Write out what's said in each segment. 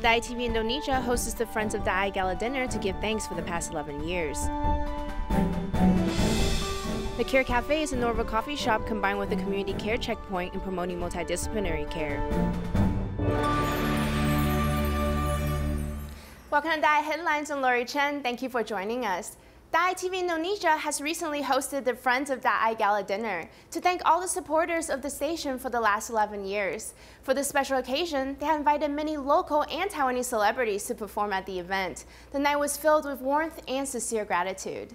DaAi TV Indonesia hosts the Friends of DaAi Gala dinner to give thanks for the past 11 years. The Kerr Cafe is a Norval coffee shop combined with a community care checkpoint in promoting multidisciplinary care. Welcome to DaAi Headlines. I'm Lori Chen. Thank you for joining us. DaAi TV Indonesia has recently hosted the Friends of DaAi Gala dinner to thank all the supporters of the station for the last 11 years. For this special occasion, they have invited many local and Taiwanese celebrities to perform at the event. The night was filled with warmth and sincere gratitude.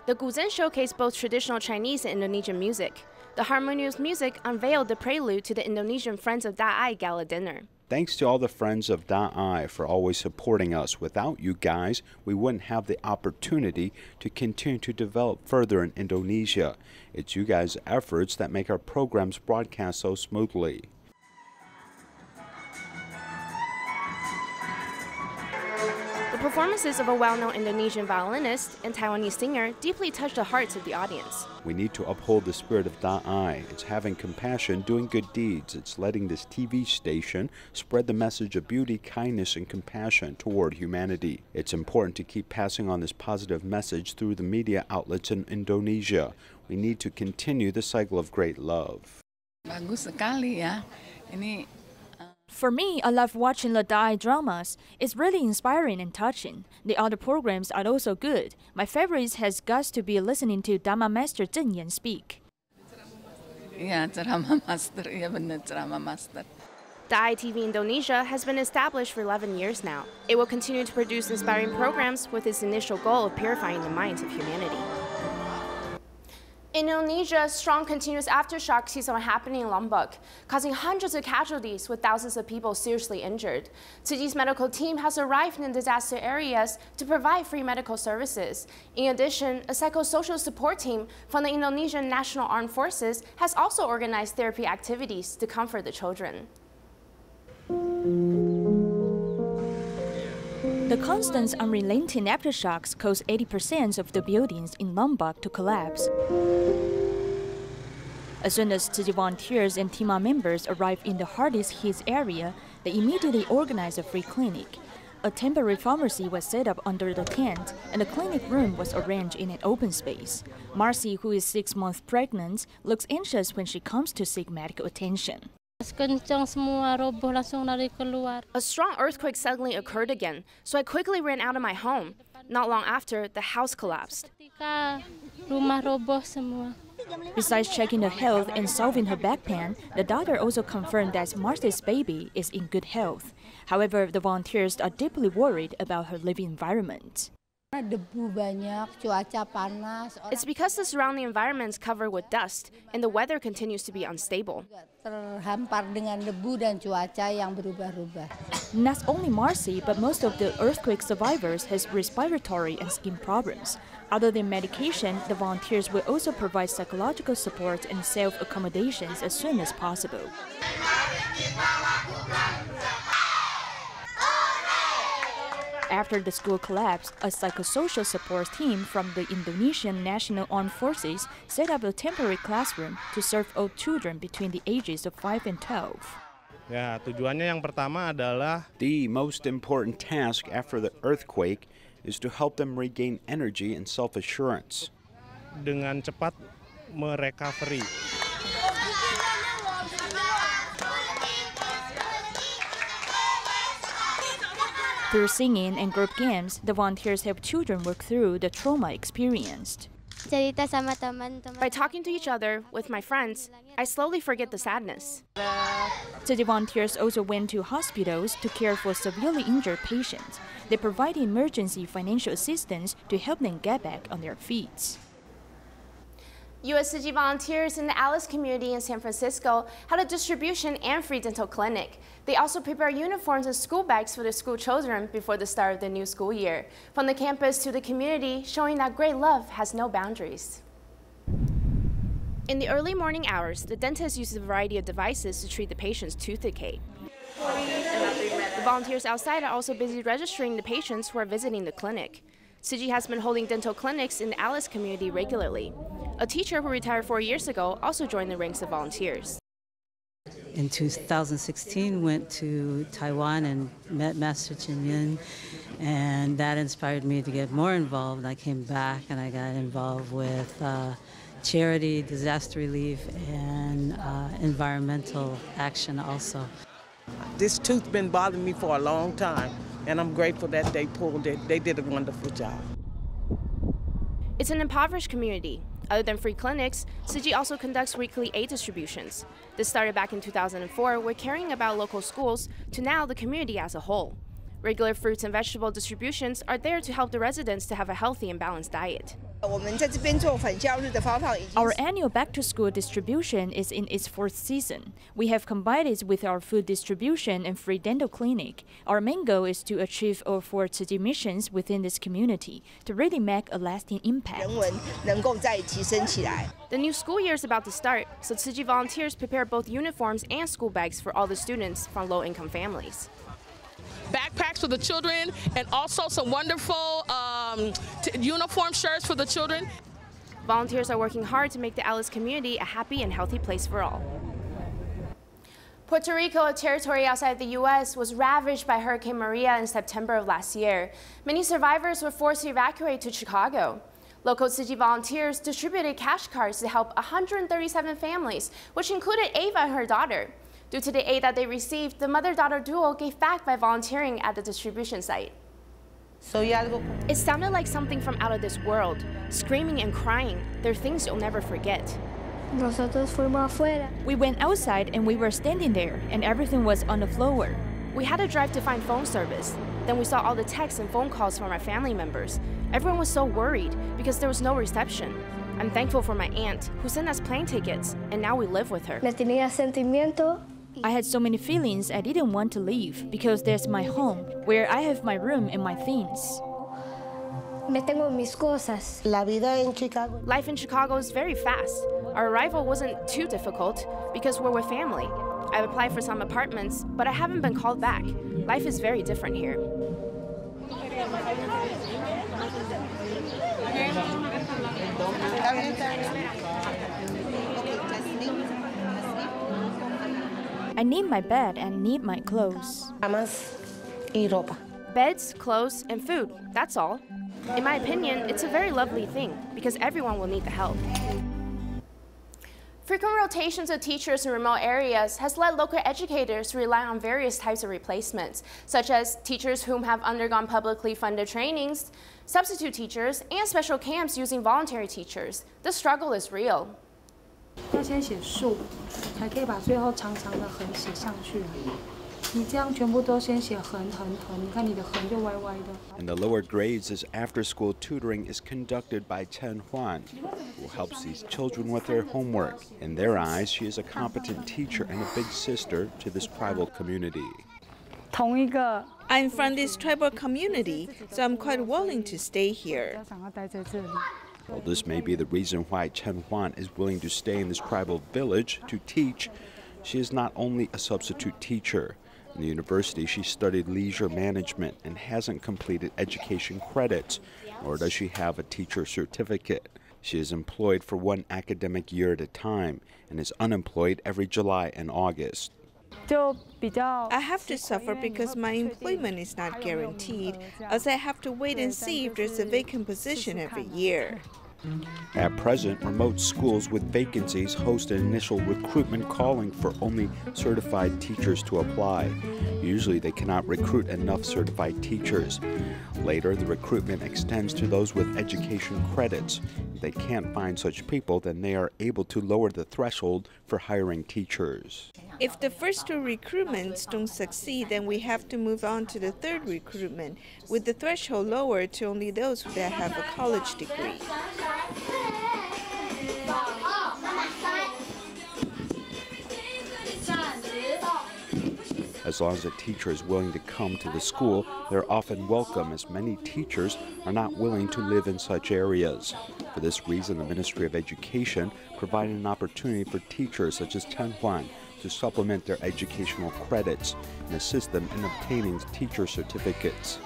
The Guzhen showcased both traditional Chinese and Indonesian music. The harmonious music unveiled the prelude to the Indonesian Friends of DaAi Gala dinner. Thanks to all the friends of DaAi for always supporting us. Without you guys, we wouldn't have the opportunity to continue to develop further in Indonesia. It's you guys' efforts that make our programs broadcast so smoothly. The performances of a well-known Indonesian violinist and Taiwanese singer deeply touched the hearts of the audience. We need to uphold the spirit of DaAi. It's having compassion, doing good deeds. It's letting this TV station spread the message of beauty, kindness, and compassion toward humanity. It's important to keep passing on this positive message through the media outlets in Indonesia. We need to continue the cycle of great love. Bagus sekali ya. Ini For me, I love watching the DaAi dramas. It's really inspiring and touching. The other programs are also good. My favorite has got to be listening to Dharma Master Zheng Yan speak. Iya, ceramah master. Iya benar, ceramah master. DaAi TV Indonesia has been established for 11 years now. It will continue to produce inspiring programs with its initial goal of purifying the minds of humanity. In Indonesia, strong continuous aftershock season are happening in Lombok, causing hundreds of casualties with thousands of people seriously injured. Tzuji's medical team has arrived in disaster areas to provide free medical services. In addition, a psychosocial support team from the Indonesian National Armed Forces has also organized therapy activities to comfort the children. The constant unrelenting aftershocks caused 80% of the buildings in Lombok to collapse. As soon as Tzuji volunteers and TIMA members arrived in the hardest hit area, they immediately organized a free clinic. A temporary pharmacy was set up under the tent, and the clinic room was arranged in an open space. Marcy, who is 6 months pregnant, looks anxious when she comes to seek medical attention. A strong earthquake suddenly occurred again, so I quickly ran out of my home. Not long after, the house collapsed. Besides checking her health and solving her back pain, the doctor also confirmed that Marcy's baby is in good health. However, the volunteers are deeply worried about her living environment. It's because the surrounding environment is covered with dust, and the weather continues to be unstable. Not only Marcy, but most of the earthquake survivors has respiratory and skin problems. Other than medication, the volunteers will also provide psychological support and self-accommodations as soon as possible. After the school collapsed, a psychosocial support team from the Indonesian National Armed Forces set up a temporary classroom to serve all children between the ages of 5 and 12. Ya, tujuannya yang pertama adalah the most important task after the earthquake is to help them regain energy and self-assurance. Dengan cepat merecovery. Through singing and group games, the volunteers help children work through the trauma experienced. By talking to each other with my friends, I slowly forget the sadness. The volunteers also went to hospitals to care for severely injured patients. They provide emergency financial assistance to help them get back on their feet. U.S. Tzuji volunteers in the Alice community in San Francisco had a distribution and free dental clinic. They also prepare uniforms and school bags for the school children before the start of the new school year. From the campus to the community, showing that great love has no boundaries. In the early morning hours, the dentist uses a variety of devices to treat the patient's tooth decay. The volunteers outside are also busy registering the patients who are visiting the clinic. Tzuji has been holding dental clinics in the Alice community regularly. A teacher who retired 4 years ago also joined the ranks of volunteers. in 2016 went to Taiwan and met Master Chin Yin, and that inspired me to get more involved. I came back and I got involved with charity, disaster relief, and environmental action also. This tooth's been bothering me for a long time, and I'm grateful that they pulled it. They did a wonderful job. It's an impoverished community. Other than free clinics, Tzu also conducts weekly aid distributions. This started back in 2004 with caring about local schools to now the community as a whole. Regular fruits and vegetable distributions are there to help the residents to have a healthy and balanced diet. Our annual back-to-school distribution is in its 4th season. We have combined it with our food distribution and free dental clinic. Our main goal is to achieve all 4 Tzu missions within this community to really make a lasting impact. The new school year is about to start, so Tzu volunteers prepare both uniforms and school bags for all the students from low-income families. Backpacks for the children, and also some wonderful uniform shirts for the children. Volunteers are working hard to make the Alice community a happy and healthy place for all. Puerto Rico, a territory outside the U.S., was ravaged by Hurricane Maria in September of last year. Many survivors were forced to evacuate to Chicago. Local Tzu volunteers distributed cash cards to help 137 families, which included Ava and her daughter. Due to the aid that they received, the mother-daughter duo gave back by volunteering at the distribution site. It sounded like something from out of this world, screaming and crying. They're things you'll never forget. We went outside and we were standing there, and everything was on the floor. We had to drive to find phone service. Then we saw all the texts and phone calls from our family members. Everyone was so worried because there was no reception. I'm thankful for my aunt, who sent us plane tickets, and now we live with her. I had so many feelings I didn't want to leave because there's my home, where I have my room and my things. Life in Chicago is very fast. Our arrival wasn't too difficult because we're with family. I've applied for some apartments, but I haven't been called back. Life is very different here. I need my bed and need my clothes. Beds, clothes, and food, that's all. In my opinion, it's a very lovely thing because everyone will need the help. Frequent rotations of teachers in remote areas has led local educators to rely on various types of replacements, such as teachers whom have undergone publicly funded trainings, substitute teachers, and special camps using voluntary teachers. The struggle is real. 要先写竖，才可以把最后长长的横写上去。你这样全部都先写横横横，你看你的横就歪歪的。 In the lower grades, this after-school tutoring is conducted by Chen Huan, who helps these children with their homework. In their eyes, she is a competent teacher and a big sister to this tribal community. I'm from this tribal community, so I'm quite willing to stay here. Well, this may be the reason why Chen Huan is willing to stay in this tribal village to teach. She is not only a substitute teacher. In the university, she studied leisure management and hasn't completed education credits, nor does she have a teacher certificate. She is employed for 1 academic year at a time and is unemployed every July and August. I have to suffer because my employment is not guaranteed, as I have to wait and see if there's a vacant position every year. At present, remote schools with vacancies host an initial recruitment calling for only certified teachers to apply. Usually they cannot recruit enough certified teachers. Later, the recruitment extends to those with education credits. If they can't find such people, then they are able to lower the threshold for hiring teachers. If the first 2 recruitments don't succeed, then we have to move on to the 3rd recruitment, with the threshold lowered to only those that have a college degree. As long as a teacher is willing to come to the school, they're often welcome, as many teachers are not willing to live in such areas. For this reason, the Ministry of Education provided an opportunity for teachers such as Chen Huan to supplement their educational credits and assist them in obtaining teacher certificates.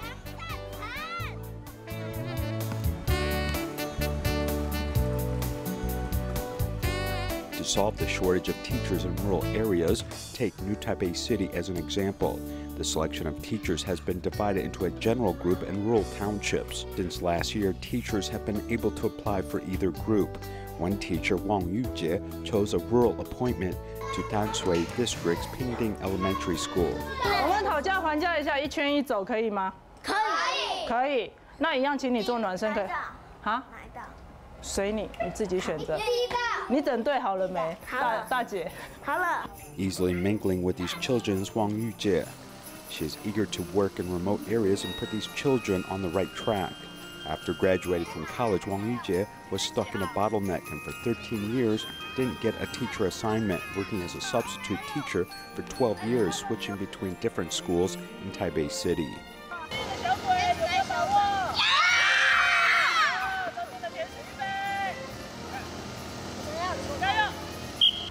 To solve the shortage of teachers in rural areas, take New Taipei City as an example. The selection of teachers has been divided into a general group and rural townships. Since last year, teachers have been able to apply for either group. One teacher, Wang Yujie, chose a rural appointment to Danshui District's Pingding Elementary School. 我们讨价还价一下，一圈一走可以吗？可以。可以。那一样，请你做暖身可以。啊？哪一道？随你，你自己选择。第一道。你整对好了没？大姐。好了。Easily mingling with these children is Wang Yujie. She is eager to work in remote areas and put these children on the right track. After graduating from college, Wang Yujie was stuck in a bottleneck and for 13 years didn't get a teacher assignment, working as a substitute teacher for 12 years, switching between different schools in Taipei City.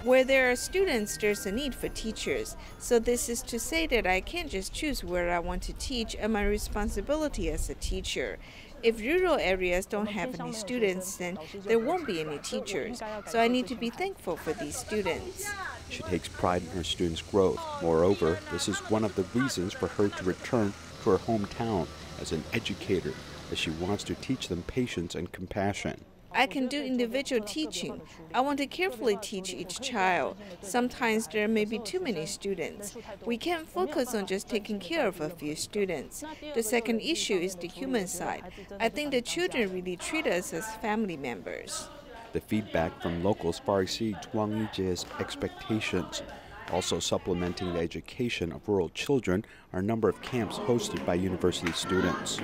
Where there are students, there's a need for teachers. So this is to say that I can't just choose where I want to teach and my responsibility as a teacher. If rural areas don't have any students, then there won't be any teachers. So I need to be thankful for these students. She takes pride in her students' growth. Moreover, this is one of the reasons for her to return to her hometown as an educator, as she wants to teach them patience and compassion. I can do individual teaching. I want to carefully teach each child. Sometimes there may be too many students. We can't focus on just taking care of a few students. The second issue is the human side. I think the children really treat us as family members. The feedback from locals far exceeds Wang Yujie's expectations. Also supplementing the education of rural children are a number of camps hosted by university students.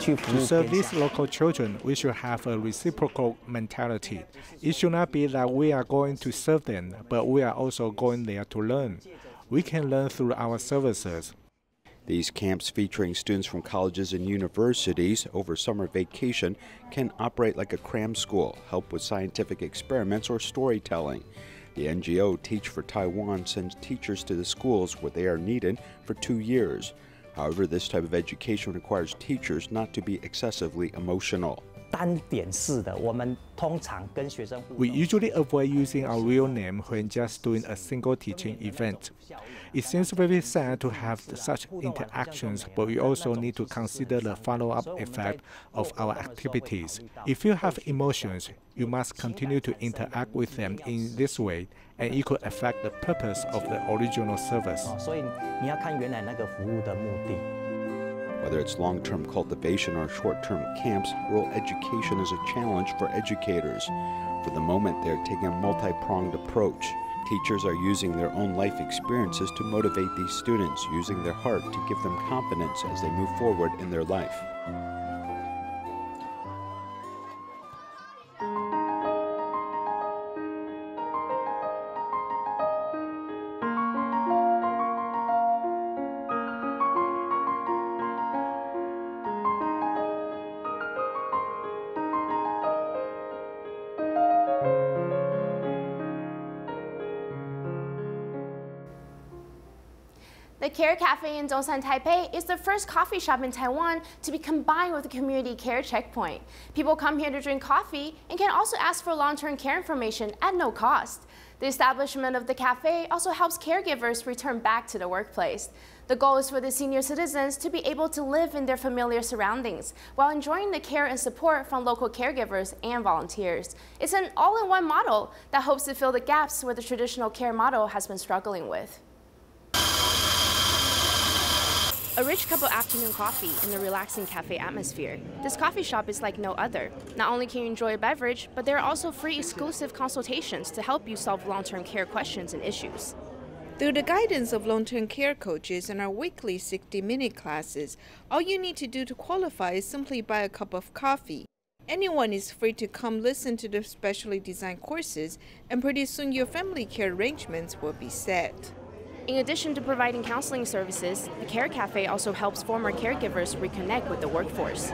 To serve these local children, we should have a reciprocal mentality. It should not be that we are going to serve them, but we are also going there to learn. We can learn through our services. These camps featuring students from colleges and universities over summer vacation can operate like a cram school, help with scientific experiments or storytelling. The NGO Teach for Taiwan sends teachers to the schools where they are needed for 2 years. However, this type of education requires teachers not to be excessively emotional. We usually avoid using our real name when just doing a single teaching event. It seems very sad to have such interactions, but we also need to consider the follow-up effect of our activities. If you have emotions, you must continue to interact with them in this way, and it could affect the purpose of the original service. Whether it's long-term cultivation or short-term camps, rural education is a challenge for educators. For the moment, they're taking a multi-pronged approach. Teachers are using their own life experiences to motivate these students, using their heart to give them confidence as they move forward in their life. The Kerr Cafe in Dongsan, Taipei is the first coffee shop in Taiwan to be combined with a community care checkpoint. People come here to drink coffee and can also ask for long-term care information at no cost. The establishment of the cafe also helps caregivers return back to the workplace. The goal is for the senior citizens to be able to live in their familiar surroundings while enjoying the care and support from local caregivers and volunteers. It's an all-in-one model that hopes to fill the gaps where the traditional care model has been struggling with. A rich cup of afternoon coffee in the relaxing cafe atmosphere. This coffee shop is like no other. Not only can you enjoy a beverage, but there are also free exclusive consultations to help you solve long-term care questions and issues. Through the guidance of long-term care coaches and our weekly 60-minute classes, all you need to do to qualify is simply buy a cup of coffee. Anyone is free to come listen to the specially designed courses, and pretty soon your family care arrangements will be set. In addition to providing counseling services, the Kerr Cafe also helps former caregivers reconnect with the workforce.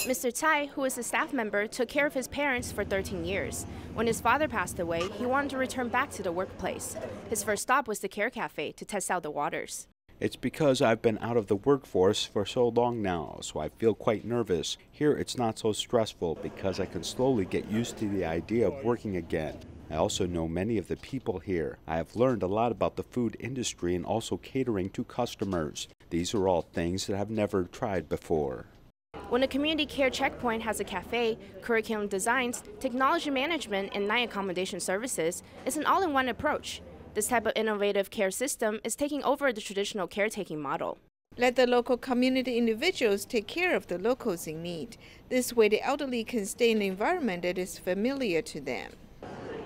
Mr. Tsai, who is a staff member, took care of his parents for 13 years. When his father passed away, he wanted to return back to the workplace. His first stop was the Kerr Cafe to test out the waters. It's because I've been out of the workforce for so long now, so I feel quite nervous. Here it's not so stressful because I can slowly get used to the idea of working again. I also know many of the people here. I have learned a lot about the food industry and also catering to customers. These are all things that I've never tried before. When a community care checkpoint has a cafe, curriculum designs, technology management, and night accommodation services, it's an all-in-one approach. This type of innovative care system is taking over the traditional caretaking model. Let the local community individuals take care of the locals in need. This way the elderly can stay in an environment that is familiar to them.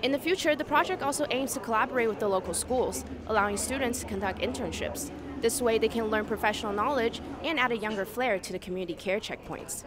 In the future, the project also aims to collaborate with the local schools, allowing students to conduct internships. This way, they can learn professional knowledge and add a younger flair to the community care checkpoints.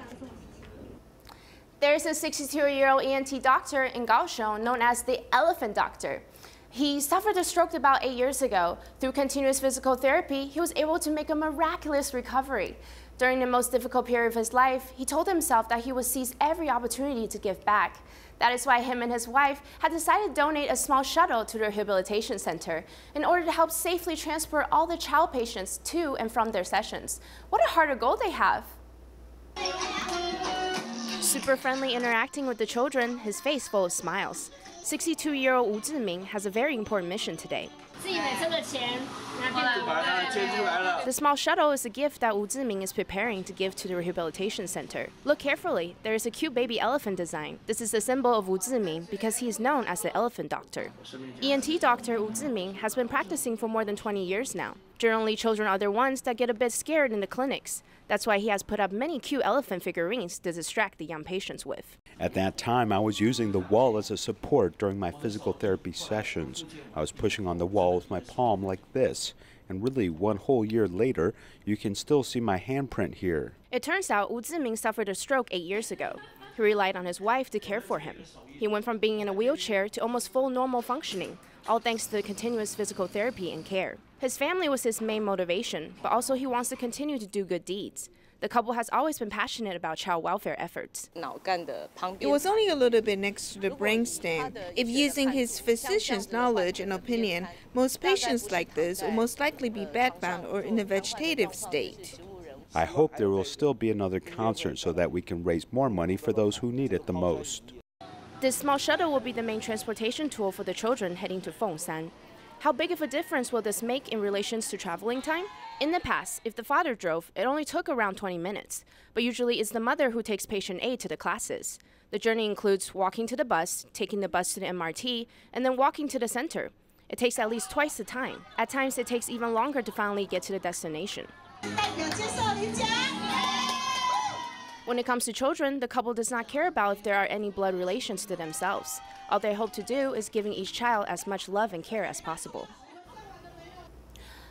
There's a 62-year-old ENT doctor in Kaohsiung known as the Elephant Doctor. He suffered a stroke about 8 years ago. Through continuous physical therapy, he was able to make a miraculous recovery. During the most difficult period of his life, he told himself that he would seize every opportunity to give back. That is why him and his wife had decided to donate a small shuttle to the rehabilitation center in order to help safely transport all the child patients to and from their sessions. What a harder goal they have! Super friendly interacting with the children, his face full of smiles. 62-year-old Wu Ziming has a very important mission today. The small shuttle is a gift that Wu Ziming is preparing to give to the rehabilitation center. Look carefully, there is a cute baby elephant design. This is the symbol of Wu Ziming because he is known as the Elephant Doctor. ENT doctor Wu Ziming has been practicing for more than 20 years now. Generally, children are the ones that get a bit scared in the clinics. That's why he has put up many cute elephant figurines to distract the young patients with. At that time, I was using the wall as a support during my physical therapy sessions. I was pushing on the wall with my palm like this. And really, one whole year later, you can still see my handprint here. It turns out Wu Ziming suffered a stroke 8 years ago. He relied on his wife to care for him. He went from being in a wheelchair to almost full normal functioning, all thanks to the continuous physical therapy and care. His family was his main motivation, but also he wants to continue to do good deeds. The couple has always been passionate about child welfare efforts. It was only a little bit next to the brainstem. If using his physician's knowledge and opinion, most patients like this will most likely be bedbound or in a vegetative state. I hope there will still be another concert so that we can raise more money for those who need it the most. This small shuttle will be the main transportation tool for the children heading to Fengshan. How big of a difference will this make in relation to traveling time? In the past, if the father drove, it only took around 20 minutes, but usually it's the mother who takes patient A to the classes. The journey includes walking to the bus, taking the bus to the MRT, and then walking to the center. It takes at least twice the time. At times, it takes even longer to finally get to the destination. When it comes to children, the couple does not care about if there are any blood relations to themselves. All they hope to do is giving each child as much love and care as possible.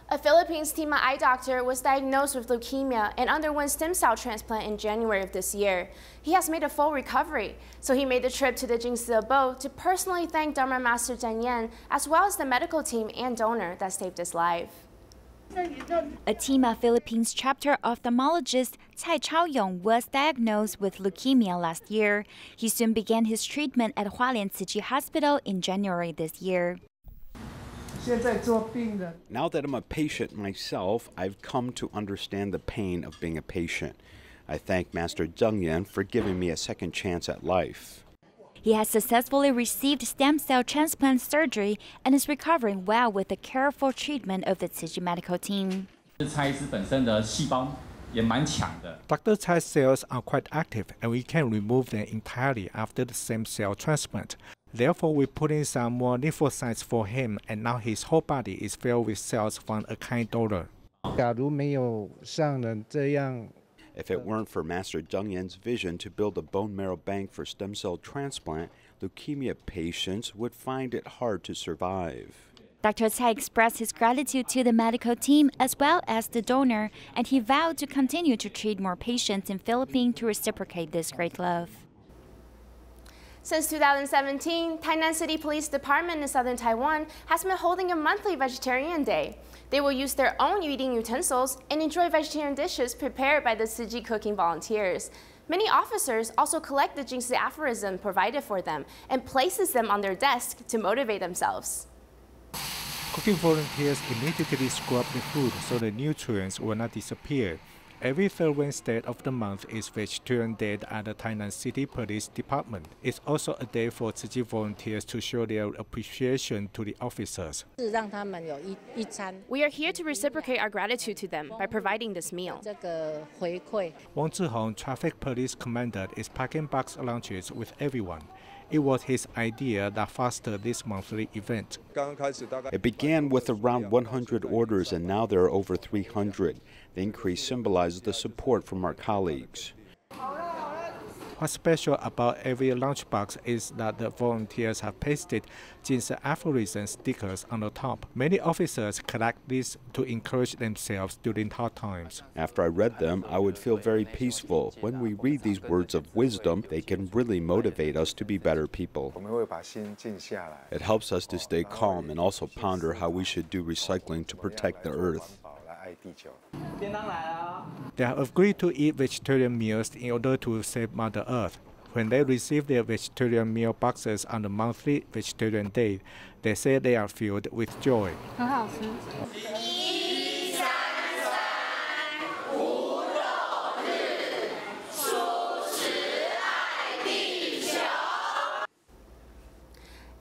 A Philippines Tima eye doctor was diagnosed with leukemia and underwent stem cell transplant in January of this year. He has made a full recovery, so he made the trip to the Jingsi abode to personally thank Dharma Master Tainan as well as the medical team and donor that saved his life. A Tima Philippines chapter ophthalmologist Tai Chong was diagnosed with leukemia last year. He soon began his treatment at Hualien Tzu Chi Hospital in January this year. Now that I'm a patient myself, I've come to understand the pain of being a patient. I thank Master Zheng Yan for giving me a second chance at life. He has successfully received stem cell transplant surgery and is recovering well with the careful treatment of the Tzu Chi medical team. Dr. Tsai's cells are quite active and we can remove them entirely after the stem cell transplant. Therefore, we put in some more lymphocytes for him and now his whole body is filled with cells from a kind donor. If it weren't for Master Zheng Yan's vision to build a bone marrow bank for stem cell transplant, leukemia patients would find it hard to survive. Dr. Tsai expressed his gratitude to the medical team as well as the donor, and he vowed to continue to treat more patients in Philippines to reciprocate this great love. Since 2017, Tainan City Police Department in southern Taiwan has been holding a monthly vegetarian day. They will use their own eating utensils and enjoy vegetarian dishes prepared by the Tzu Chi cooking volunteers. Many officers also collect the Jingsi aphorism provided for them and places them on their desk to motivate themselves. Cooking volunteers immediately scrub the food so the nutrients will not disappear. Every third Wednesday of the month is Vegetarian Day at the Tainan City Police Department. It's also a day for Tzu Chi volunteers to show their appreciation to the officers. We are here to reciprocate our gratitude to them by providing this meal. Wang Zhihong, traffic police commander, is packing box lunches with everyone. It was his idea that fostered this monthly event. It began with around 100 orders and now there are over 300. The increase symbolizes the support from our colleagues. What's special about every lunchbox is that the volunteers have pasted Jin's aphorism stickers on the top. Many officers collect these to encourage themselves during hard times. After I read them, I would feel very peaceful. When we read these words of wisdom, they can really motivate us to be better people. It helps us to stay calm and also ponder how we should do recycling to protect the earth. They have agreed to eat vegetarian meals in order to save Mother Earth. When they receive their vegetarian meal boxes on the monthly Vegetarian Day, they say they are filled with joy.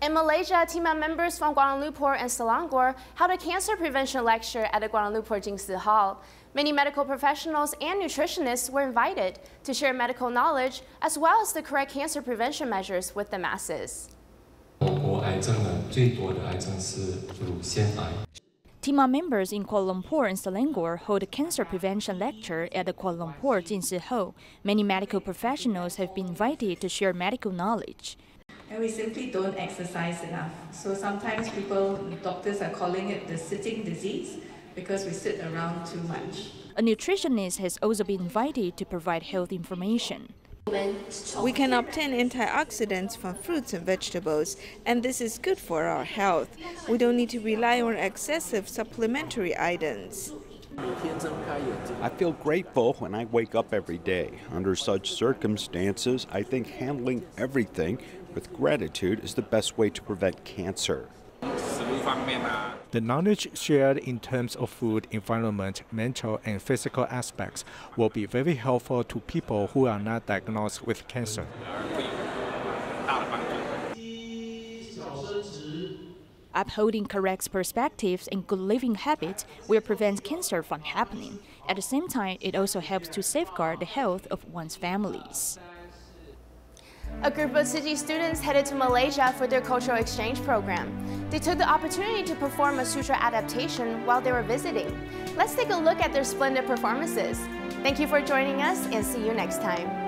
In Malaysia, team members from Kuala Lumpur and Selangor held a cancer prevention lecture at the Kuala Lumpur Jingsi Hall. Many medical professionals and nutritionists were invited to share medical knowledge as well as the correct cancer prevention measures with the masses. TIMA members in Kuala Lumpur and Selangor hold a cancer prevention lecture at the Kuala Lumpur Jingsi Hall. Many medical professionals have been invited to share medical knowledge. And we simply don't exercise enough. So sometimes doctors are calling it the sitting disease because we sit around too much. A nutritionist has also been invited to provide health information. We can obtain antioxidants from fruits and vegetables, and this is good for our health. We don't need to rely on excessive supplementary items. I feel grateful when I wake up every day. Under such circumstances, I think handling everything with gratitude is the best way to prevent cancer. The knowledge shared in terms of food, environment, mental and physical aspects will be very helpful to people who are not diagnosed with cancer. Upholding correct perspectives and good living habits will prevent cancer from happening. At the same time, it also helps to safeguard the health of one's families. A group of Tzu Chi students headed to Malaysia for their cultural exchange program. They took the opportunity to perform a sutra adaptation while they were visiting. Let's take a look at their splendid performances. Thank you for joining us and see you next time.